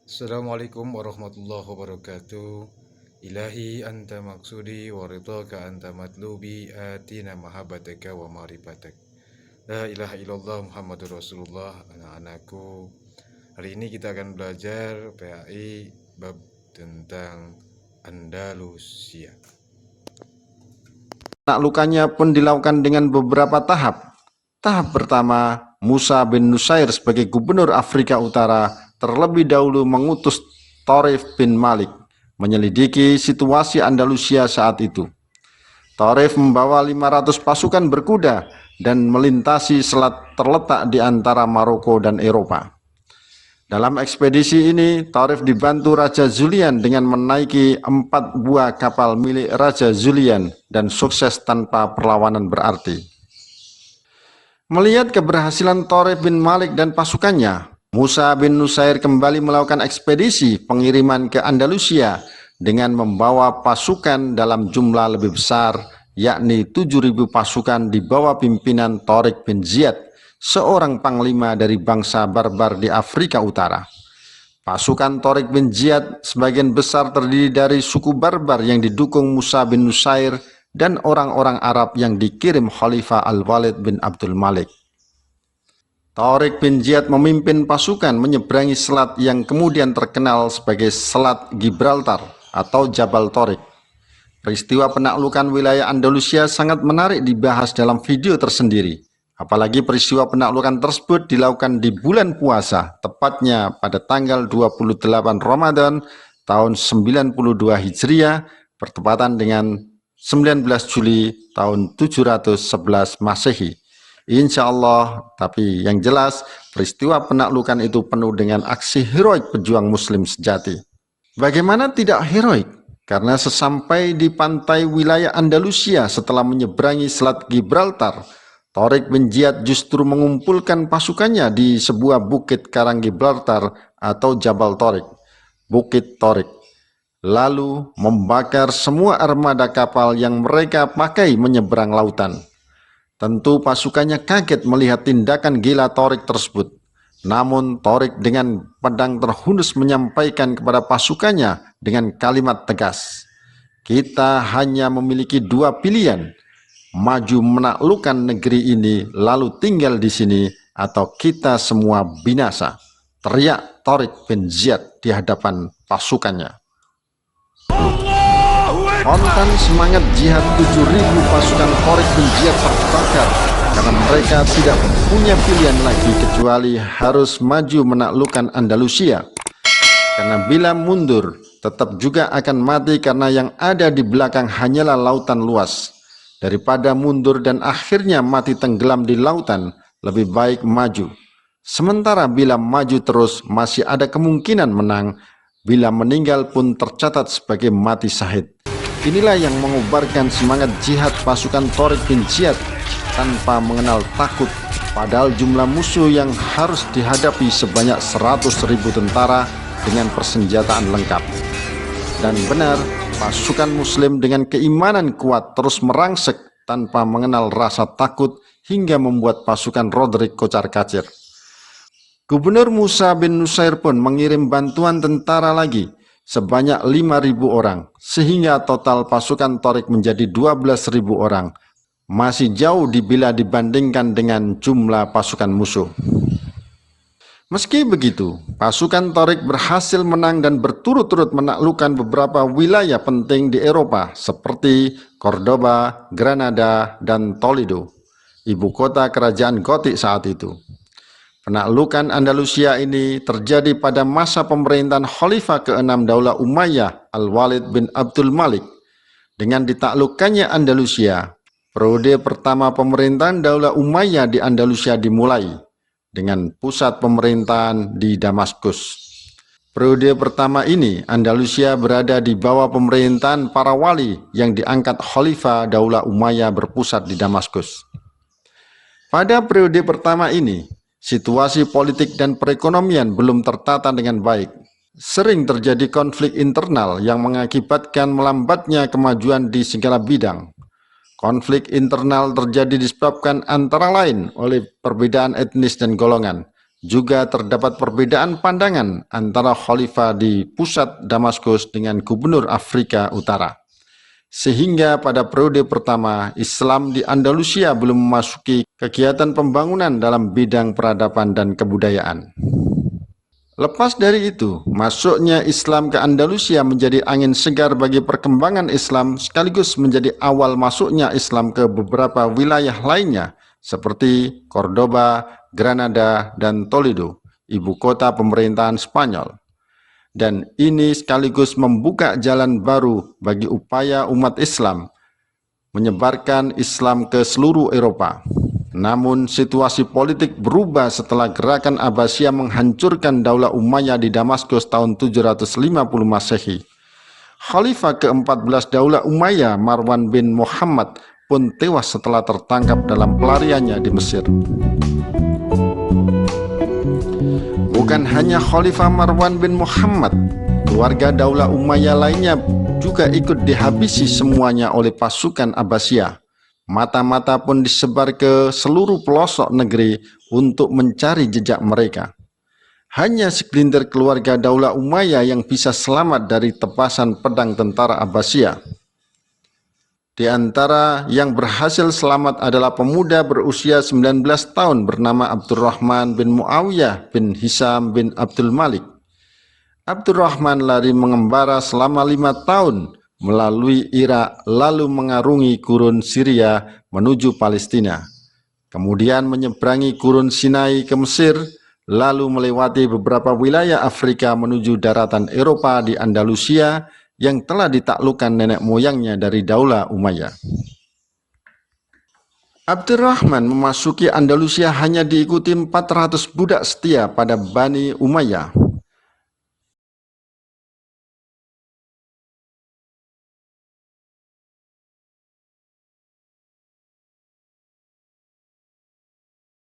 Assalamualaikum warahmatullahi wabarakatuh. Ilahi anta maksudi wa ridhaka anta matlubi atina mahabbataka wa ma'rifatak. La ilaha illallah Muhammadur Rasulullah. Anak-anakku, hari ini kita akan belajar PAI bab tentang Andalusia. Penaklukannya pun dilakukan dengan beberapa tahap. Tahap pertama, Musa bin Nusair sebagai gubernur Afrika Utara terlebih dahulu mengutus Tarif bin Malik menyelidiki situasi Andalusia saat itu. Tarif membawa 500 pasukan berkuda dan melintasi selat terletak di antara Maroko dan Eropa. Dalam ekspedisi ini, Tarif dibantu Raja Julian dengan menaiki 4 buah kapal milik Raja Julian dan sukses tanpa perlawanan berarti. Melihat keberhasilan Tarif bin Malik dan pasukannya, Musa bin Nusair kembali melakukan ekspedisi pengiriman ke Andalusia dengan membawa pasukan dalam jumlah lebih besar, yakni 7.000 pasukan di bawah pimpinan Tariq bin Ziyad, seorang panglima dari bangsa barbar di Afrika Utara. Pasukan Tariq bin Ziyad sebagian besar terdiri dari suku barbar yang didukung Musa bin Nusair dan orang-orang Arab yang dikirim Khalifah Al-Walid bin Abdul Malik. Tariq bin Ziyad memimpin pasukan menyeberangi selat yang kemudian terkenal sebagai Selat Gibraltar atau Jabal Tariq. Peristiwa penaklukan wilayah Andalusia sangat menarik dibahas dalam video tersendiri. Apalagi peristiwa penaklukan tersebut dilakukan di bulan puasa, tepatnya pada tanggal 28 Ramadan tahun 92 Hijriah, bertepatan dengan 19 Juli tahun 711 Masehi. Insya Allah, tapi yang jelas peristiwa penaklukan itu penuh dengan aksi heroik pejuang muslim sejati. Bagaimana tidak heroik? Karena sesampai di pantai wilayah Andalusia setelah menyeberangi Selat Gibraltar, Tariq bin Ziyad justru mengumpulkan pasukannya di sebuah bukit karang Gibraltar atau Jabal Tariq, Bukit Tariq, lalu membakar semua armada kapal yang mereka pakai menyeberang lautan. Tentu pasukannya kaget melihat tindakan gila Tariq tersebut. Namun Tariq dengan pedang terhunus menyampaikan kepada pasukannya dengan kalimat tegas, "Kita hanya memiliki 2 pilihan, maju menaklukkan negeri ini lalu tinggal di sini, atau kita semua binasa," teriak Tariq bin Ziyad di hadapan pasukannya. Kontan semangat jihad 7.000 pasukan Tariq bin Ziyad terbakar karena mereka tidak punya pilihan lagi kecuali harus maju menaklukkan Andalusia. Karena bila mundur tetap juga akan mati karena yang ada di belakang hanyalah lautan luas. Daripada mundur dan akhirnya mati tenggelam di lautan, lebih baik maju. Sementara bila maju terus masih ada kemungkinan menang, bila meninggal pun tercatat sebagai mati syahid. Inilah yang mengobarkan semangat jihad pasukan Tariq bin Ziyad tanpa mengenal takut, padahal jumlah musuh yang harus dihadapi sebanyak 100.000 tentara dengan persenjataan lengkap. Dan benar, pasukan muslim dengan keimanan kuat terus merangsek tanpa mengenal rasa takut hingga membuat pasukan Roderick kocar-kacir. Gubernur Musa bin Nusair pun mengirim bantuan tentara lagi sebanyak 5.000 orang, sehingga total pasukan Tariq menjadi 12.000 orang. Masih jauh bila dibandingkan dengan jumlah pasukan musuh. Meski begitu, pasukan Tariq berhasil menang dan berturut-turut menaklukkan beberapa wilayah penting di Eropa seperti Cordoba, Granada, dan Toledo, ibu kota kerajaan Gotik saat itu. Penaklukan Andalusia ini terjadi pada masa pemerintahan Khalifah ke-6 Daulah Umayyah Al-Walid bin Abdul Malik. Dengan ditaklukkannya Andalusia, periode pertama pemerintahan Daulah Umayyah di Andalusia dimulai dengan pusat pemerintahan di Damaskus. Periode pertama ini Andalusia berada di bawah pemerintahan para wali yang diangkat Khalifah Daulah Umayyah berpusat di Damaskus. Pada periode pertama ini, situasi politik dan perekonomian belum tertata dengan baik. Sering terjadi konflik internal yang mengakibatkan melambatnya kemajuan di segala bidang. Konflik internal terjadi disebabkan antara lain oleh perbedaan etnis dan golongan, Juga terdapat perbedaan pandangan antara khalifah di pusat Damaskus dengan gubernur Afrika Utara. Sehingga pada periode pertama, Islam di Andalusia belum memasuki kegiatan pembangunan dalam bidang peradaban dan kebudayaan. Lepas dari itu, masuknya Islam ke Andalusia menjadi angin segar bagi perkembangan Islam sekaligus menjadi awal masuknya Islam ke beberapa wilayah lainnya seperti Cordoba, Granada, dan Toledo, ibu kota pemerintahan Spanyol. Dan ini sekaligus membuka jalan baru bagi upaya umat Islam menyebarkan Islam ke seluruh Eropa. Namun situasi politik berubah setelah gerakan Abbasiyah menghancurkan Daulah Umayyah di Damaskus tahun 750 Masehi. Khalifah ke-14 Daulah Umayyah, Marwan bin Muhammad, pun tewas setelah tertangkap dalam pelariannya di Mesir. Bukan hanya Khalifah Marwan bin Muhammad, keluarga Daulah Umayyah lainnya juga ikut dihabisi semuanya oleh pasukan Abbasiyah. Mata-mata pun disebar ke seluruh pelosok negeri untuk mencari jejak mereka. Hanya segelintir keluarga Daulah Umayyah yang bisa selamat dari tepasan pedang tentara Abbasiyah. Di antara yang berhasil selamat adalah pemuda berusia 19 tahun bernama Abdurrahman bin Muawiyah bin Hisam bin Abdul Malik. Abdurrahman lari mengembara selama 5 tahun melalui Irak, lalu mengarungi gurun Syria menuju Palestina. Kemudian menyeberangi gurun Sinai ke Mesir, lalu melewati beberapa wilayah Afrika menuju daratan Eropa di Andalusia yang telah ditaklukkan nenek moyangnya dari Daulah Umayyah. Abdurrahman memasuki Andalusia hanya diikuti 400 budak setia pada Bani Umayyah.